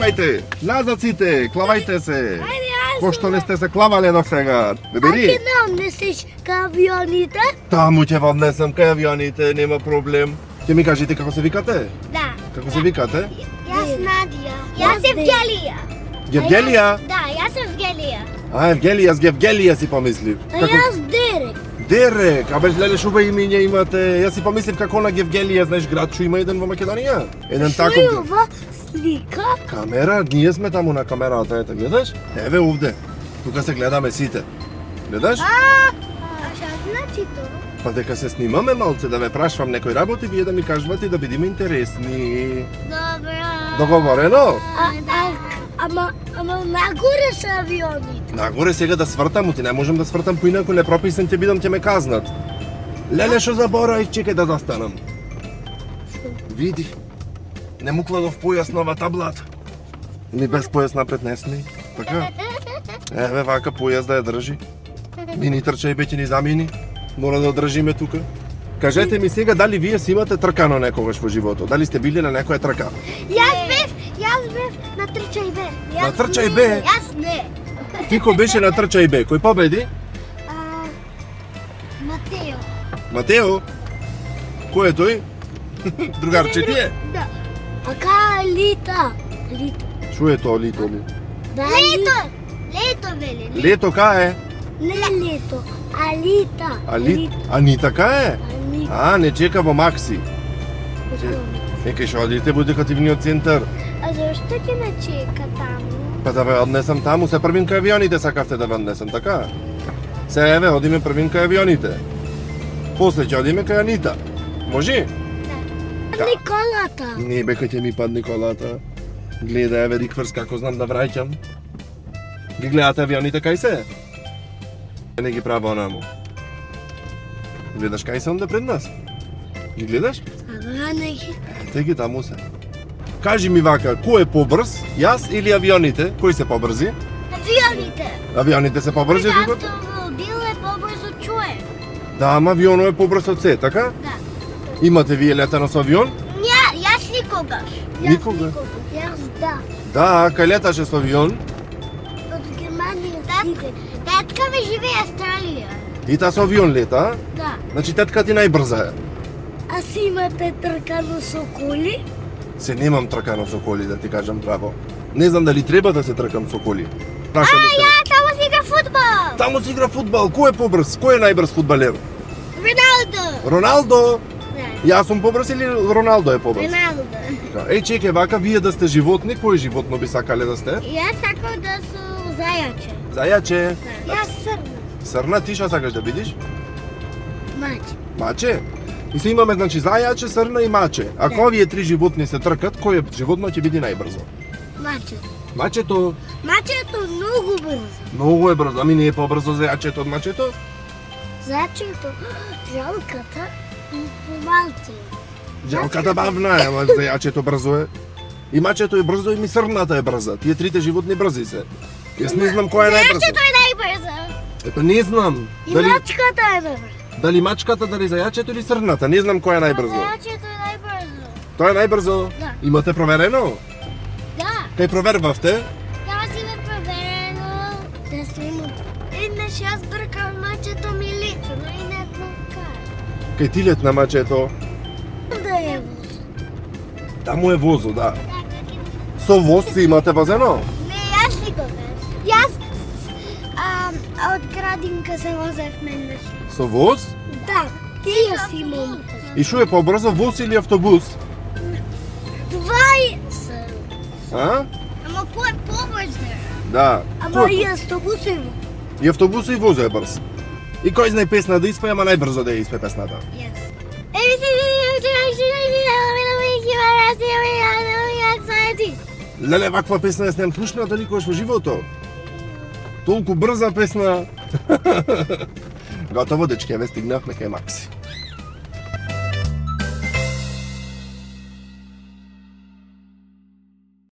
чекајте. Назад сите, клавајте се. Пошто не сте се клавале до сега? Бери. Ајде не однесеш кај авионите? Таму ќе вам внесам кај авионите, нема проблем. Ќе ми кажете како се викате? Да. Како се викате? Јас Надија. Јас Евгелија. Евгелија? Да, јас Евгелија. А, Евгелија, јас Евгелија си помислив. А јас Дерек. Дерек, абе леле шубе имиња имате. Јас си помислив како на Евгелија, знаеш град што има еден во Македонија? Еден таков. Што е ова слика? Камера, ние сме таму на камерата, ете, гледаш? Еве овде. Тука се гледаме сите. Гледаш? А што значи тоа? Па дека се снимаме малце, да ве прашвам некои работи, вие да ми кажувате да бидеме интересни. Добро. Договорено? Ама нагоре се авионите. Нагоре сега да свртам, ти не можам да свртам поинаку непрописен ќе бидам, ќе ме казнат. Леле, што заборај, чекај да застанам. Види, не му кладов појас на оваа таблата. Ни без појас напред не сми, така? Еве вака појас да ја држи. Мини трчај бе ќе ни замини. Мора да одржиме тука. Кажете ми сега дали вие си имате тркано некогаш во животот? Дали сте били на некоја трка? Јас бев на трчај бе. На трчај бе? Јас не. Ти кој беше на трчај бе? Кој победи? Матео. Матео? Кој е тој? Другарче ти е? Да. А кај Лита? Што е тоа лито ли? Лето. Лето вели. Лето кај е? Не лето, Алита. Анита кај е? Анита. А, не чека во Макси. Кај што одите во едукативниот центар? А зашто ќе ме чека таму? Па да ве однесам таму, се првин кај авионите сакавте да ве однесам, така? Се еве, одиме првин кај авионите. После ќе одиме кај Анита. Може? Да. Николата. Не бе кај ќе ми падне колата. Гледа, еве рикверс како знам да враќам. Ги гледате авионите кај се? Не ги право онаму. Гледаш кај се онде пред нас? Ги гледаш? Ага, не ги. Ете ги таму се. Кажи ми вака, кој е побрз? Јас или авионите? Кои се побрзи? Авионите. Авионите се побрзи од другото? Автомобил е побрзо чуе. Да, ама авионот е побрз од се, така? Да. Имате вие летано со авион? Јас никогаш. Никога? Јас да. Да, кај леташе со авион. Од Германија сиде. Татка ми живее Австралија. И та со авион лета, а? Да. Значи тетка ти најбрза е. А си имате тркано со коли? Се немам тркано со коли, да ти кажам право. Не знам дали треба да се тркам со коли. Таму си игра фудбал. Таму се игра фудбал. Кој е побрз? Кој е најбрз фудбалер? Роналдо. Роналдо. Да. Јас сум побрз или Роналдо е побрз? Роналдо. Еј, чекај, вака вие да сте животни, кој животно би сакале да сте? Јас сакам да сум зајаче. Зајаче. Да. Јас срна. Срна, ти што сакаш да бидиш? Маче. Маче? И се имаме, значи, зајаче, срна и маче. Ако овие три животни се тркат, кој животно ќе биде најбрзо? Маче. Мачето Мачето многу брзо. многу е брзо, ами не е побрзо зајачето од мачето? Зачето, жалката помалце. Жалката бавна е, ама зајачето брзо е. И мачето е брзо и ми срната е брза. Тие трите животни брзи се. Јас не знам која е најбрзо. Зачето е најбрзо. Ето не знам. И мачката е најбрзо. Дали мачката, дали зајачето или срната, не знам која е најбрзо. Зачето е најбрзо. Тоа е најбрзо? Да. Имате проверено? Да. Кај провербавте? Тама си ме проверено. Да снимам. Еднаш јас бркам мачето ми лично, но и не покажа. Кај ти лет на мачето? Да е воз. Таму е возо, да. Со воз си имате возено? Не, јас никогаш. Јас од градинка се возевме еднаш. Со воз? Да. И јас имам. И шо е побрзо, воз или автобус? Два се. А? Ама кој е побрзо? Да. Ама Кој? и автобус е. И автобус и воз е брз. И кој знае песна да испее, ама најбрзо да ја испее песната? Јас. Леле, ваква песна јас немам слушната никогаш во живото. Толку брза песна. Готово, дечки, ве стигнавме кај Макси.